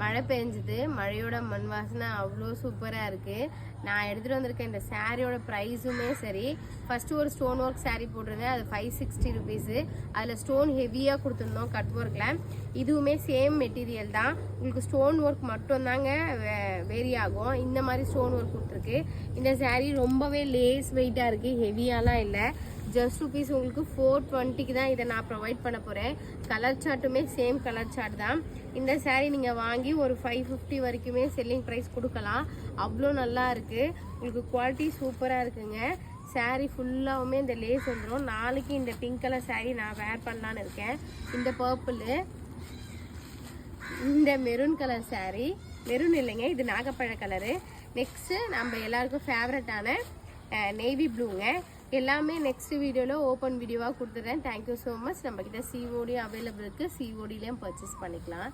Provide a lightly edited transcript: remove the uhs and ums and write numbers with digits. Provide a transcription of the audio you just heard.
மழை பெஞ்சுது. மழையோட மண் வாசனை அவ்வளோ சூப்பராக இருக்குது. நான் எடுத்துகிட்டு வந்திருக்கேன் இந்த சாரியோட ப்ரைஸுமே சரி. ஃபஸ்ட்டு ஒரு ஸ்டோன் ஒர்க் சாரீ போட்டிருந்தேன், அது 560 ருபீஸு. அதில் ஸ்டோன் ஹெவியாக கொடுத்துருந்தோம் கட் ஒர்க்கில். இதுவுமே சேம் மெட்டீரியல் தான். உங்களுக்கு ஸ்டோன் ஒர்க் மட்டும்தாங்க வேரி ஆகும். இந்த மாதிரி ஸ்டோன் ஒர்க் கொடுத்துருக்கு. இந்த சாரீ ரொம்பவே லேஸ் வெயிட்டாக இருக்குது, ஹெவியாலாம் இல்லை. ஜஸ்ட் ருபீஸ் உங்களுக்கு 420க்கு தான் இதை நான் ப்ரொவைட் பண்ண போகிறேன். கலர் சார்ட்டுமே சேம் கலர் சார்ட் தான். இந்த சாரீ நீங்கள் வாங்கி ஒரு 550 வரைக்குமே செல்லிங் ப்ரைஸ் கொடுக்கலாம். அவ்வளோ நல்லா இருக்குது. உங்களுக்கு குவாலிட்டி சூப்பராக இருக்குங்க. சாரீ ஃபுல்லாகவுமே இந்த லேஸ் வந்துடும். நாளைக்கு இந்த பிங்க் கலர் சாரீ நான் வேர் பண்ணலான்னு இருக்கேன். இந்த பர்பிளு, இந்த மெரூன் கலர் சாரீ, மெரூன் இல்லைங்க, இது நாகப்பழ கலரு. நெக்ஸ்ட்டு நம்ம எல்லாருக்கும் ஃபேவரட்டான நேவி ப்ளூங்க. எல்லாமே நெக்ஸ்ட் வீடியோவில் ஓப்பன் வீடியோவாக கொடுத்துட்றேன். Thank you so much. நம்மக்கிட்ட சிஓடி அவைலபிள் இருக்குது. சிஓடிலையும் பர்ச்சேஸ் பண்ணிக்கலாம்.